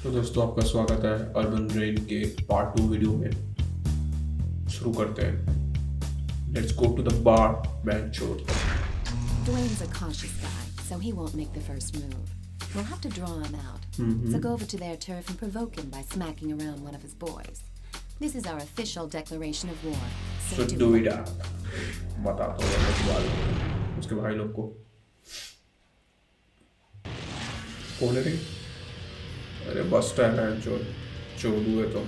तो दोस्तों आपका स्वागत है अर्बन रेन के पार्ट 2 वीडियो में। शुरू करते हैं। Let's go to the bar बेंचोर। Dwayne's a cautious guy, so he won't make the first move. We'll have to draw him out. So go over to their turf and provoke him by smacking around one of his boys. This is our official declaration of war. So do it up. बताता हूँ मैं बात उसके भाई लोग को। कौन है रे? अरे बस स्टैंड है जो चोदू है तो।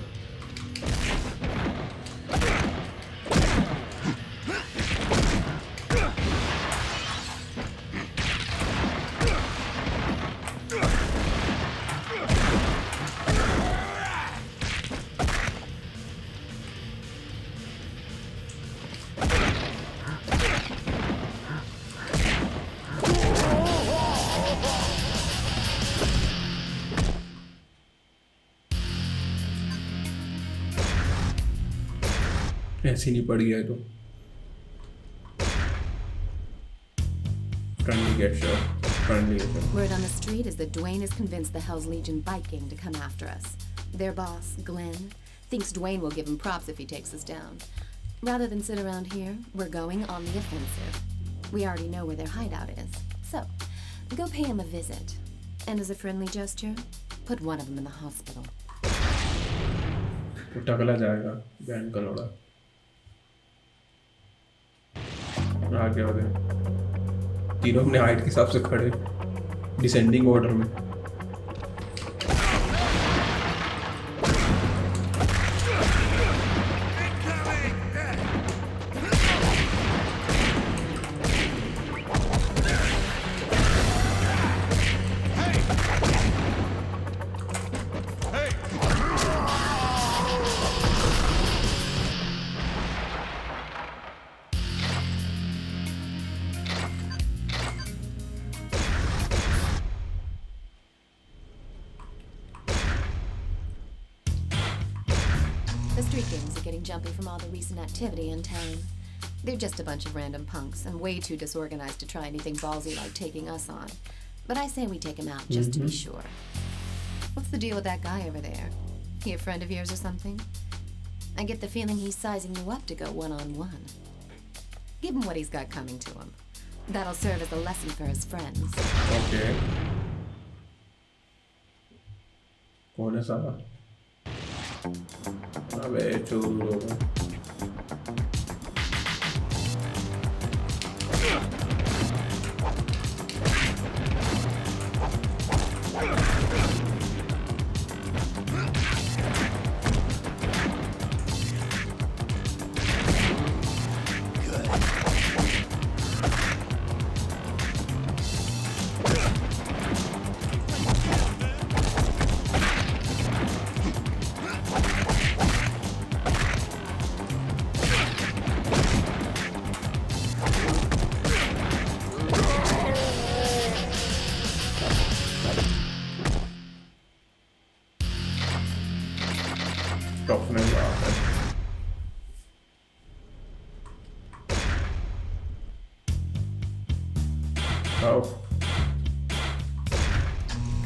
ऐसी नहीं पड़ गया तो Word on the street is that Dwayne has convinced the Hell's Legion bike gang to come after us. Their boss, Glenn, thinks Dwayne will give him props if he takes us down. Rather than sit around here, we're going on the offensive. We already know where their hideout is. So, go pay him a visit. And as a friendly gesture, put one of them in the hospital. टकला जाएगा band का लोड़ा। आगे हो गए तीनों अपने height के हिसाब से खड़े डिसेंडिंग ऑर्डर में। The street gangs are getting jumpy from all the recent activity in town. They're just a bunch of random punks and way too disorganized to try anything ballsy like taking us on. But I say we take him out just to be sure. What's the deal with that guy over there? He a friend of yours or something? I get the feeling he's sizing you up to go one-on-one. Give him what he's got coming to him. That'll serve as a lesson for his friends. Okay. कौन है साला? अबे चोर लोग हैं।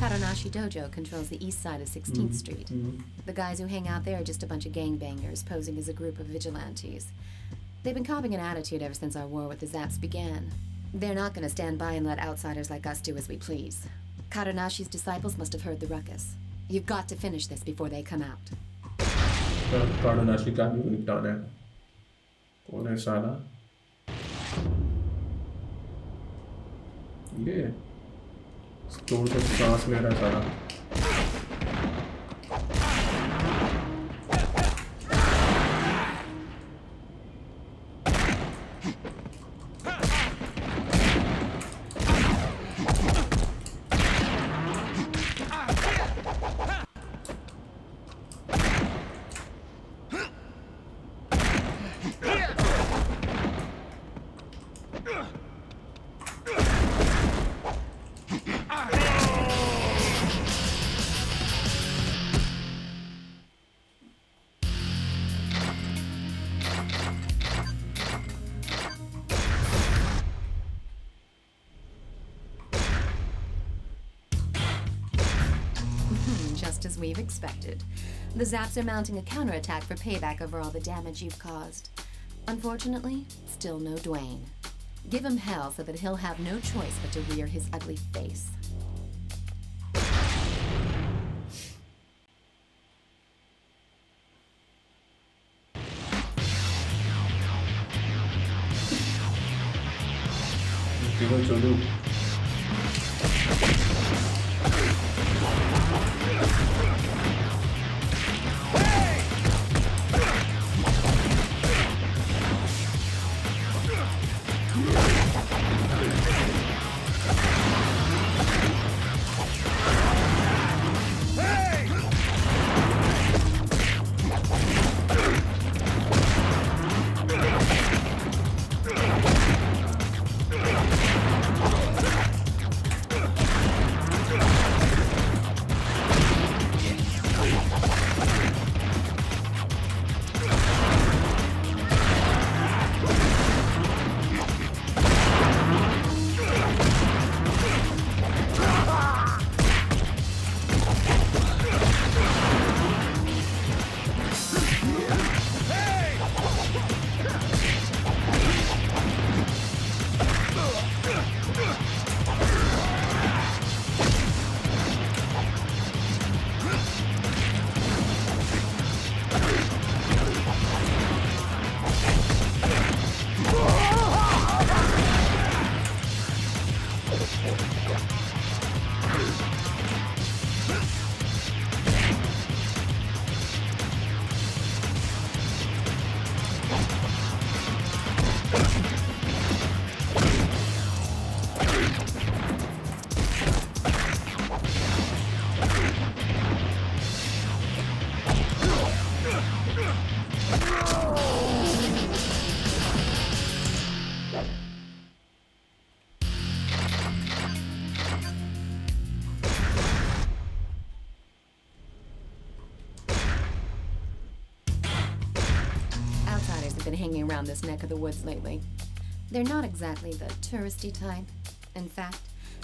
Karonashi Dojo controls the east side of 16th Street. The guys who hang out there are just a bunch of gangbangers posing as a group of vigilantes. They've been copping an attitude ever since our war with the Zaps began. They're not going to stand by and let outsiders like us do as we please. Karonashi's disciples must have heard the ruckus. You've got to finish this before they come out. कारोनाशी का भी निपटाना है। कौन है साला? ये store से सांस ले रहा साला। we've expected. The Zaps are mounting a counterattack for payback over all the damage you've caused. Unfortunately, still no Dwayne. Give him hell so that he'll have no choice but to rear his ugly face. चलो Been hanging around this neck of the woods lately. They're not exactly the touristy type. In fact,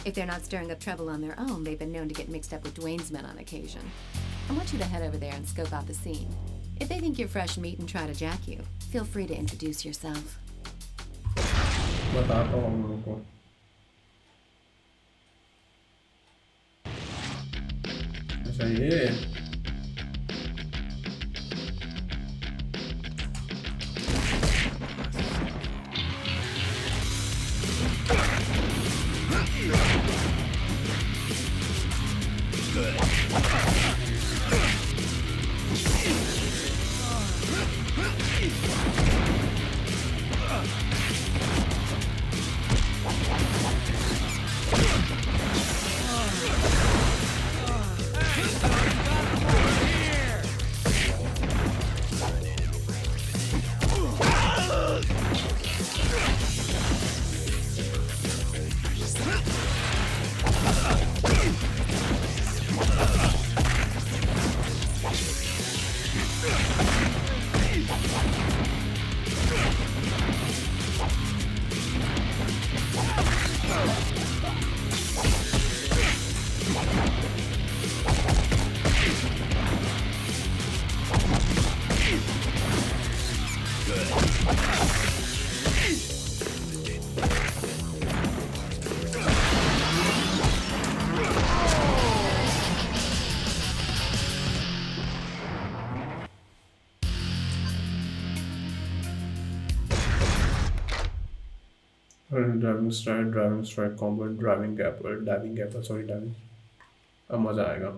if they're not stirring up trouble on their own, they've been known to get mixed up with Dwayne's men on occasion. I want you to head over there and scope out the scene. If they think you're fresh meat and try to jack you, feel free to introduce yourself. बताता हूँ हम लोगों को अच्छा ये driving strike combo driving gap sorry diving अब मज़ा आएगा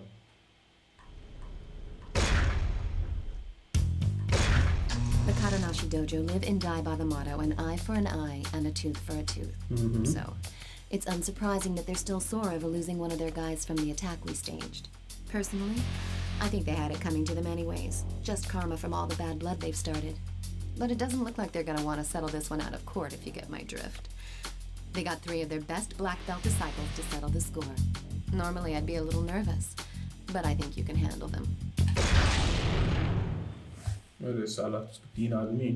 The Katanashi Dojo live and die by the motto, an eye for an eye and a tooth for a tooth. So, it's unsurprising that they're still sore over losing one of their guys from the attack we staged. Personally, I think they had it coming to them anyways. Just karma from all the bad blood they've started. But it doesn't look like they're gonna want to settle this one out of court, if you get my drift. They got 3 of their best black belt disciples to settle the score. Normally I'd be a little nervous, but I think you can handle them. अरे साला 3 आदमी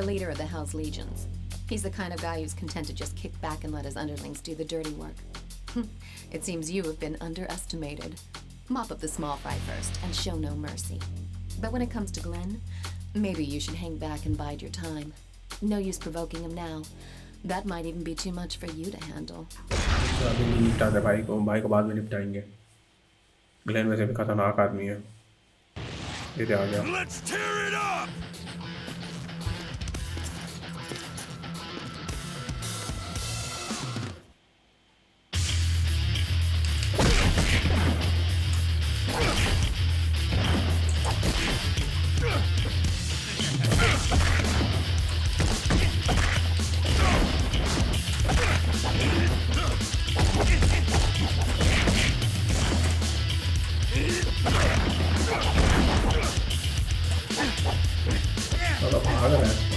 the leader of the Hell's Legions. He's the kind of guy who's content to just kick back and let his underlings do the dirty work. It seems you have been underestimated. Mop up the small fry first and show no mercy. But when it comes to Glenn, maybe you should hang back and bide your time. No use provoking him now. That might even be too much for you to handle. अभी नहीं निपटाते भाई को बाद में निपटाएंगे। Glenn वैसे भी खतरनाक आदमी है। ये आ गया। Let's tear it up! चलो भाग रहा है।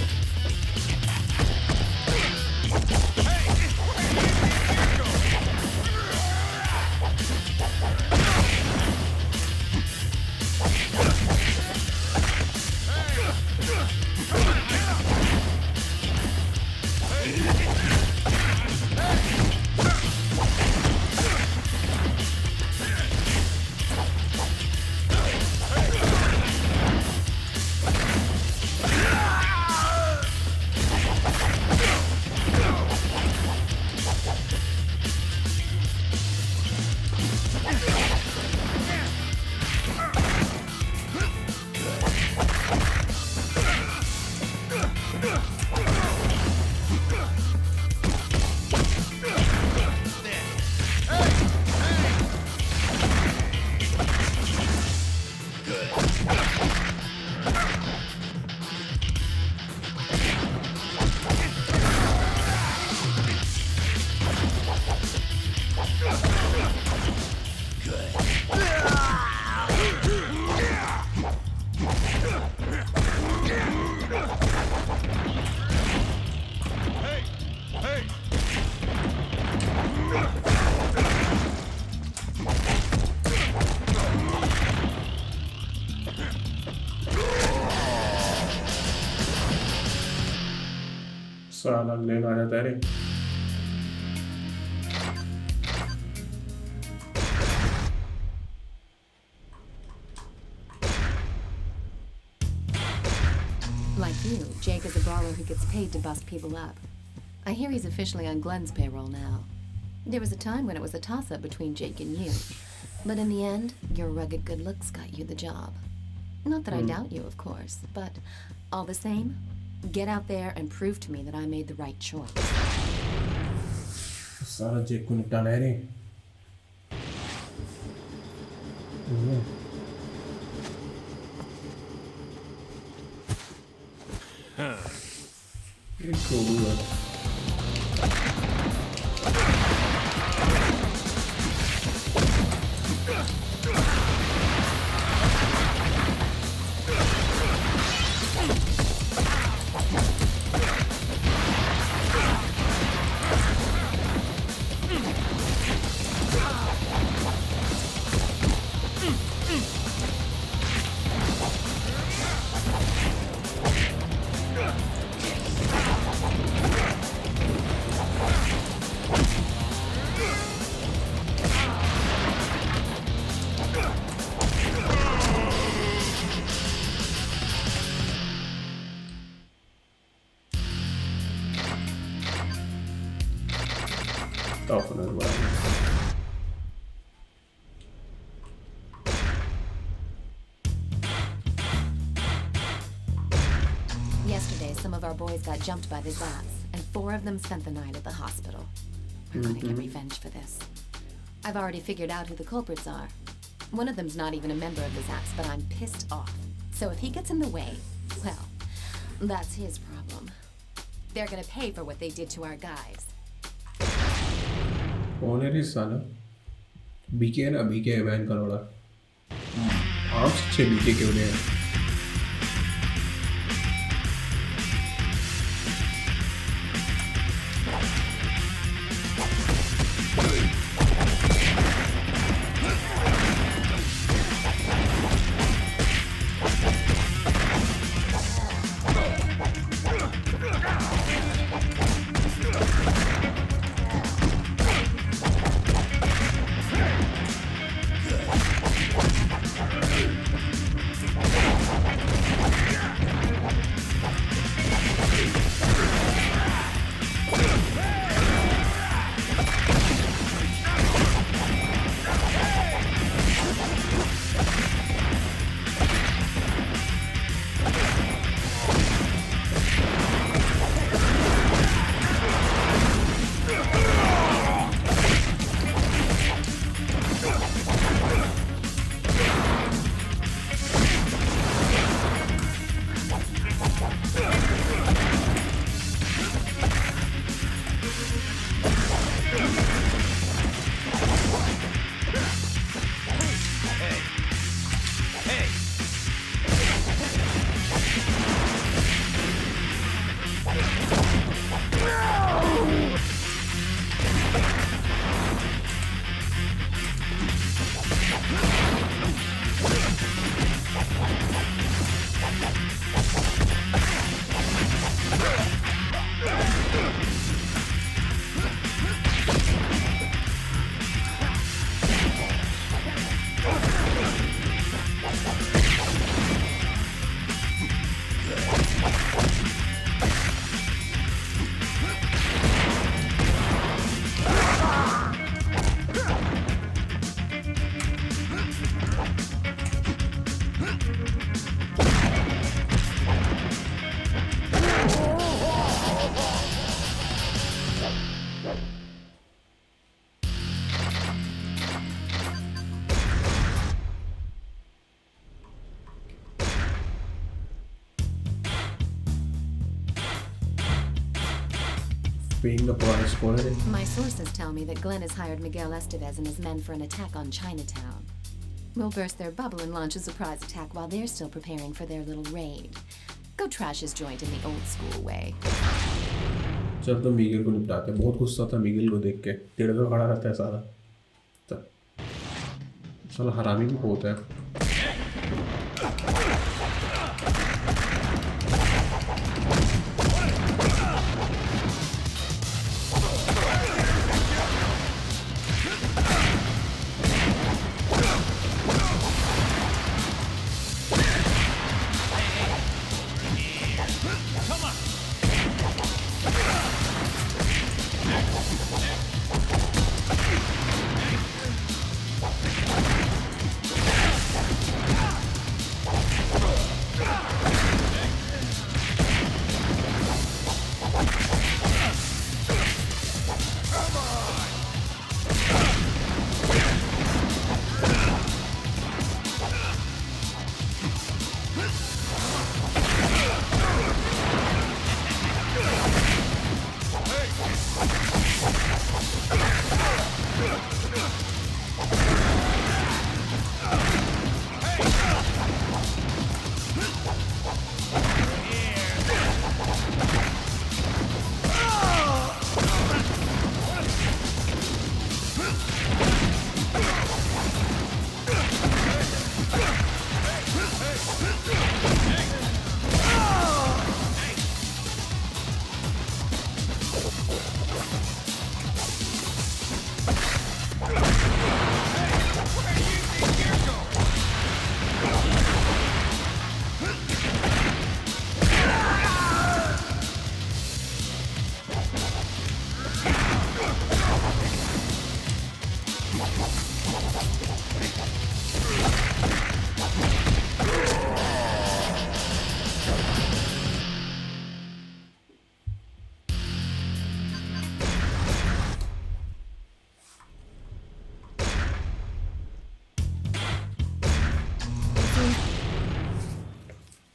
साला ग्लेन आ जाता है रे। Like you, Jake is a brawler who gets paid to bust people up. I hear he's officially on Glenn's payroll now. There was a time when it was a toss-up between Jake and you. But in the end, your rugged good looks got you the job. Not that I doubt you, of course, but all the same, get out there and prove to me that I made the right choice. सारा जेक को निपटाना है रे। ये कोडू है। Toughen as well. Yesterday, some of our boys got jumped by the Zats, and 4 of them spent the night at the hospital. I'm gonna get revenge for this. I've already figured out who the culprits are. One of them's not even a member of the Zats, but I'm pissed off. So if he gets in the way, well, that's his problem. They're gonna pay for what they did to our guys. कौन है रे साला? BK है ना, BK है van करोड़ा। आप सच्चे BK क्यों नहीं है? Paying the price for it. My sources tell me that Glenn has hired Miguel Estevez and his men for an attack on Chinatown. We'll burst their bubble and launch a surprise attack while they're still preparing for their little raid. Go trash his joint in the old school way. जब तो मिगेल को निपटाते हैं, बहुत गुस्सा था मिगेल को देख के, टेढ़े पे खड़ा रहता है सारा। साला हरामी भी बहुत है।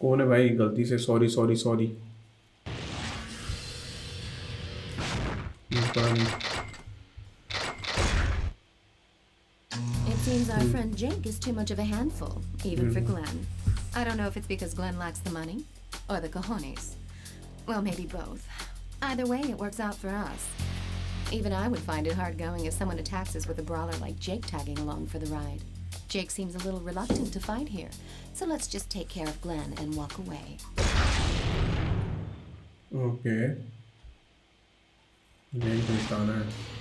कौन है भाई गलती से sorry sorry sorry It seems our friend Jake is too much of a handful, even for Glenn. I don't know if it's because Glenn lacks the money or the cojones. Well, maybe both. Either way, it works out for us. Even I would find it hard going if someone attacks us with a brawler like Jake tagging along for the ride. Jake seems a little reluctant to fight here, so let's just take care of Glenn and walk away. Okay. Ying को निपटाना है।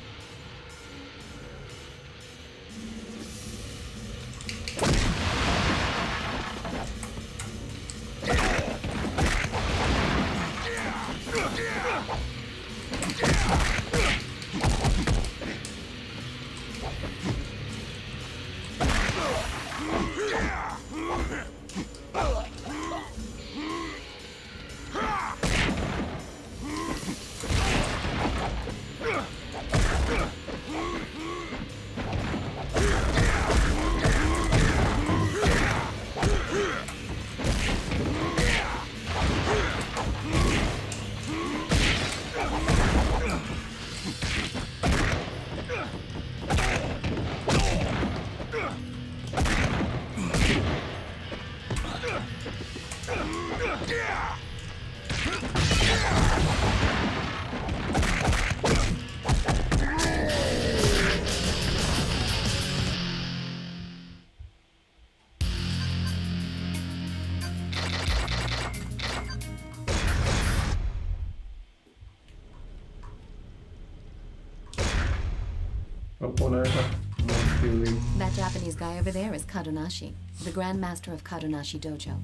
That Japanese guy over there is Kadonashi, the Grand Master of Kadonashi Dojo.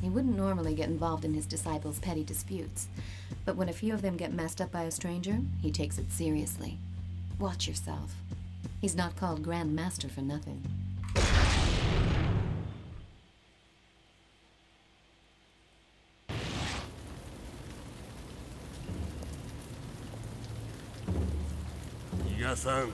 He wouldn't normally get involved in his disciples' petty disputes, but when a few of them get messed up by a stranger, he takes it seriously. Watch yourself. He's not called Grand Master for nothing. 皆さん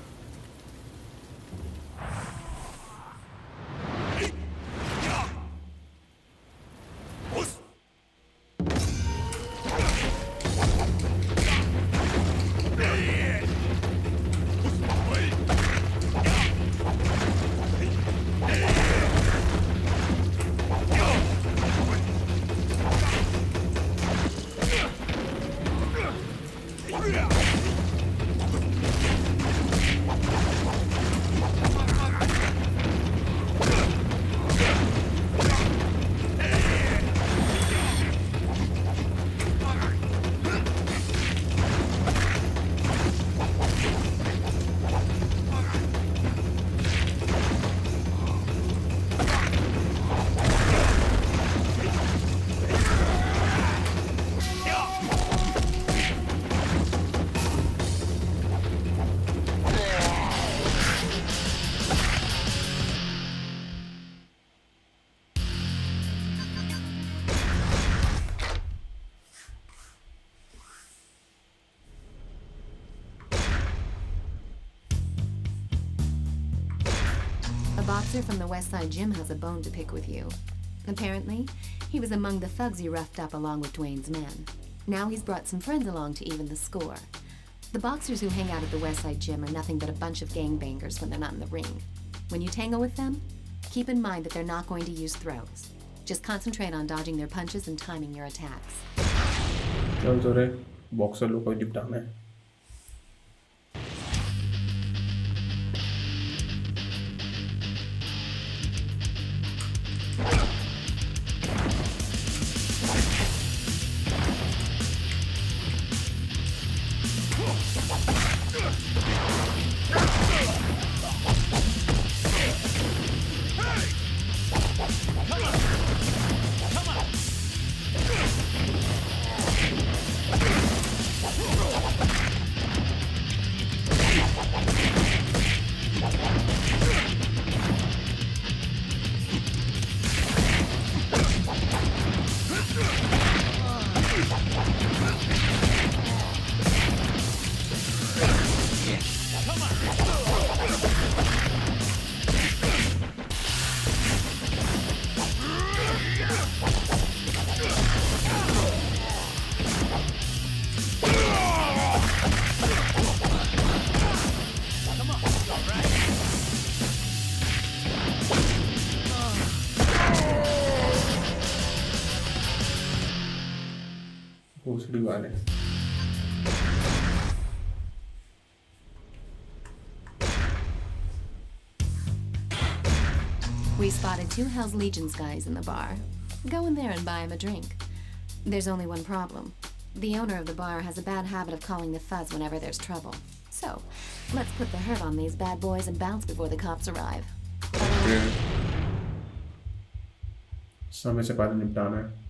A boxer from the West Side Gym has a bone to pick with you. Apparently, he was among the thugs you roughed up along with Dwayne's men. Now he's brought some friends along to even the score. The boxers who hang out at the West Side Gym are nothing but a bunch of gangbangers when they're not in the ring. When you tangle with them, keep in mind that they're not going to use throws. Just concentrate on dodging their punches and timing your attacks. चल तो रे boxer लोग को निपटाना है. भोसड़ी वाले. We spotted two Hell's Legions guys in the bar. Go in there and buy him a drink. There's only one problem. The owner of the bar has a bad habit of calling the fuzz whenever there's trouble. So, let's put the hurt on these bad boys and bounce before the cops arrive. समय से पहले निपटाना है.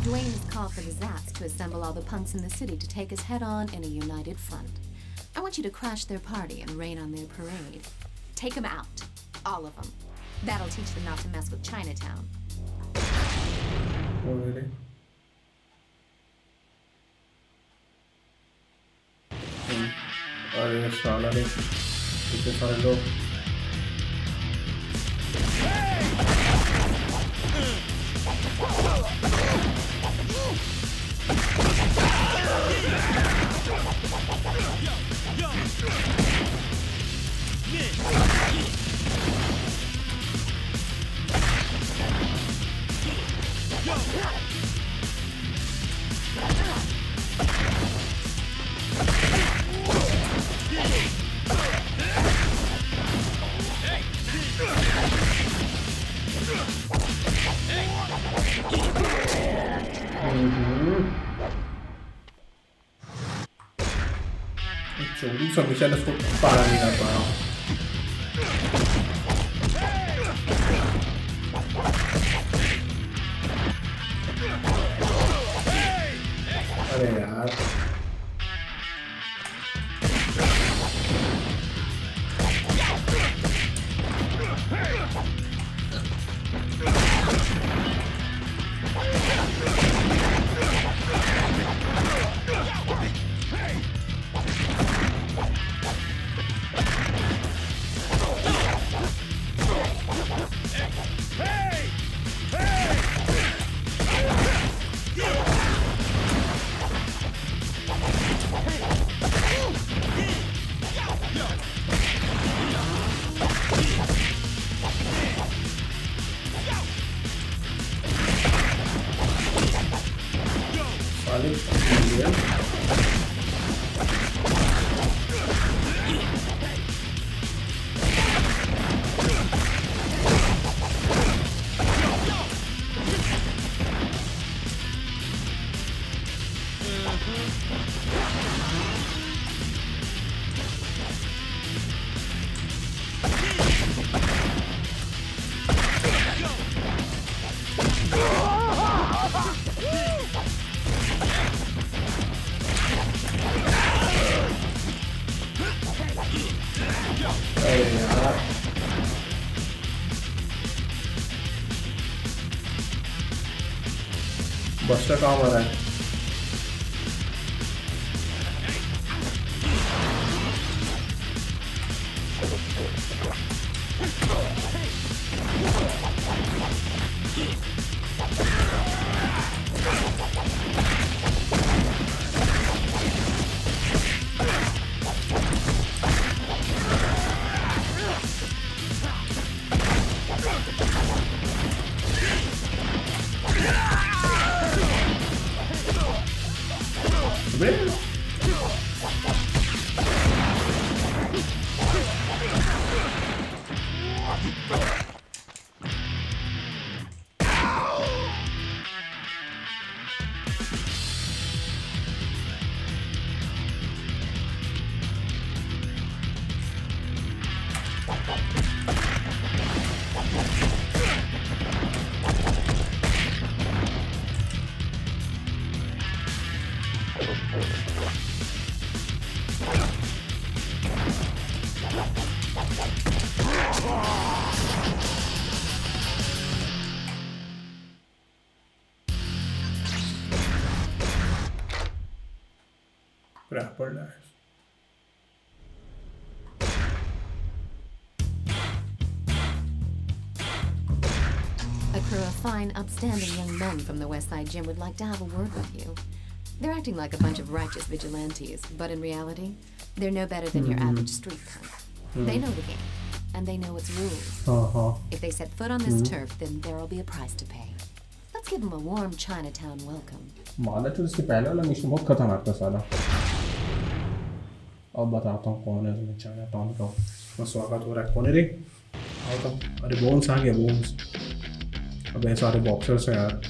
Dwayne has called for the Zaps to assemble all the punks in the city to take his head on in a united front. I want you to crash their party and rain on their parade. Take them out. All of them. That'll teach them not to mess with Chinatown. Oh, really? अरे साला रे इतने सारे लोग चोरी हमेशा इसको पारा नहीं कर पा रहा हूँ अरे यार बस का काम आ रहा है Grapple dash. A crew of fine, upstanding young men from the West Side Gym would like to have a word with you. They're acting like a bunch of righteous vigilantes, but in reality, they're no better than your average street punk. They know the game, and they know its rules. If they set foot on this turf, then there'll be a price to pay. Let's give them a warm Chinatown welcome. माना तो इसके पहले वाला mission बहुत खतरनाक था साला अब बताता हूँ कौन है तुम्हें चाइनाटाउन का स्वागत हो रहा है कौन है रे आओ तो अरे बोन्स आ गया बोन्स अब ऐसे सारे बॉक्सर्स हैं यार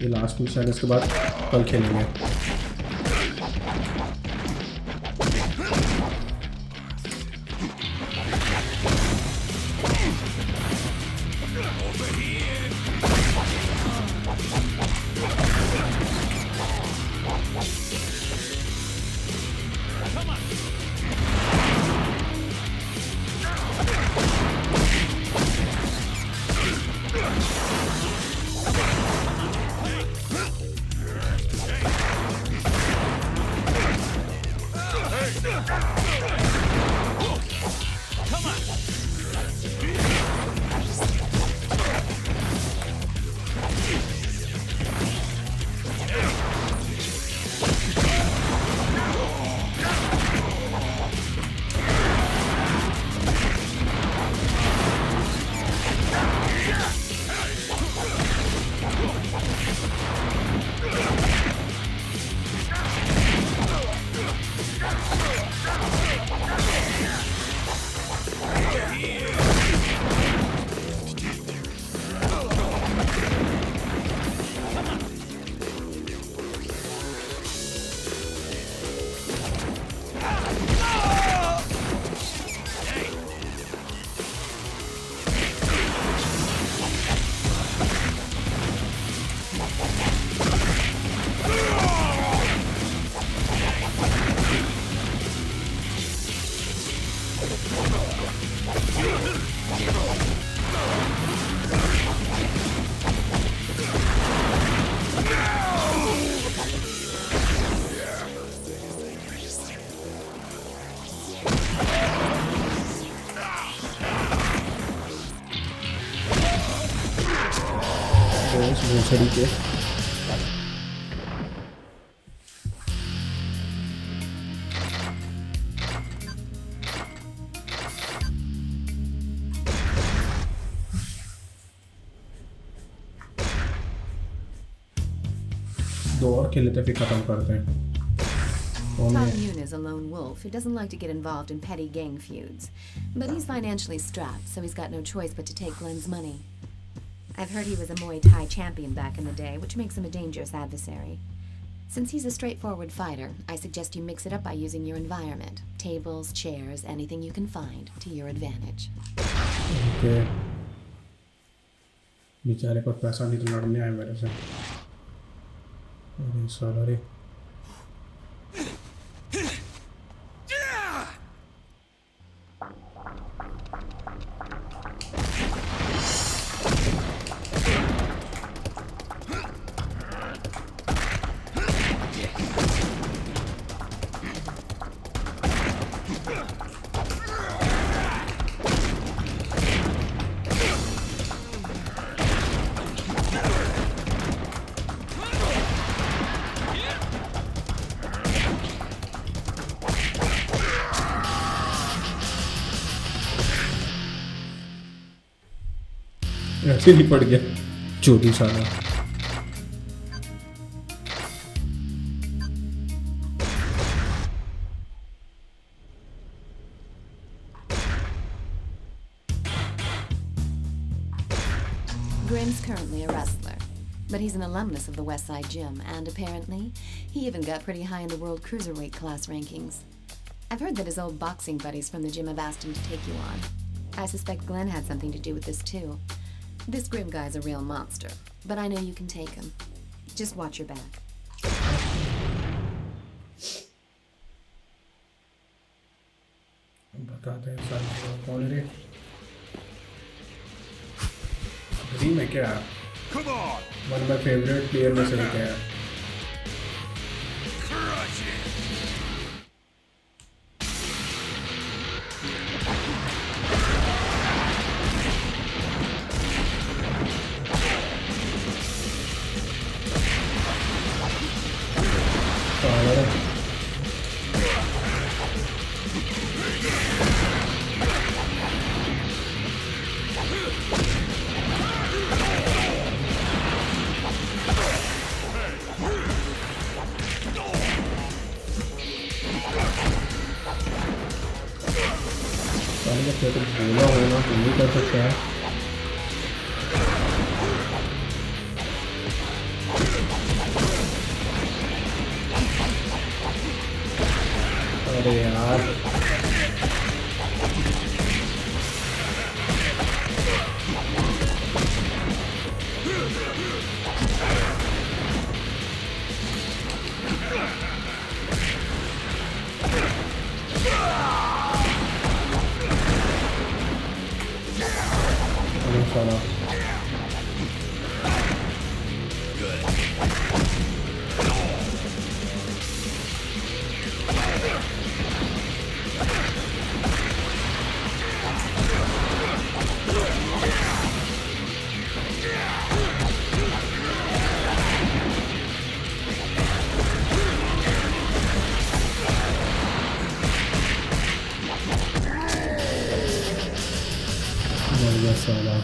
ये लास्ट मिशन है इसके बाद कल खेलेंगे भोसड़ी के दो और खेल लेते फिर खत्म करते हैं। Tom Yun is a lone wolf who doesn't like to get involved in petty gang feuds. But he's financially strapped, so he's got no choice but to take Glenn's money. I've heard he was a Muay Thai champion back in the day, which makes him a dangerous adversary. Since he's a straightforward fighter, I suggest you mix it up by using your environment. Tables, chairs, anything you can find, to your advantage. Okay. बेचारे को पैसा नहीं तो लड़ने आए मेरे से। अरे साला रे। ऐसे ही पड़ गया 24 साल। Grim's currently a wrestler, but he's an alumnus of the Westside Gym, and apparently, he even got pretty high in the World Cruiserweight class rankings. I've heard that his old boxing buddies from the gym have asked him to take you on. I suspect Glenn had something to do with this too. This Grim guy's a real monster, but I know you can take him. Just watch your back. बताते हैं साल कौन रे dream है क्या one my favourite player में से एक है तो बोला होना तो नहीं कर सकता है अरे यार वाला।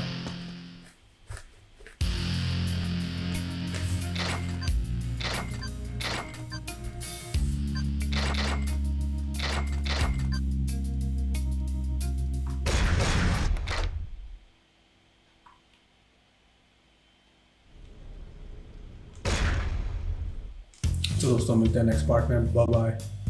तो दोस्तों मिलते हैं नेक्स्ट पार्ट में, बाय बाय।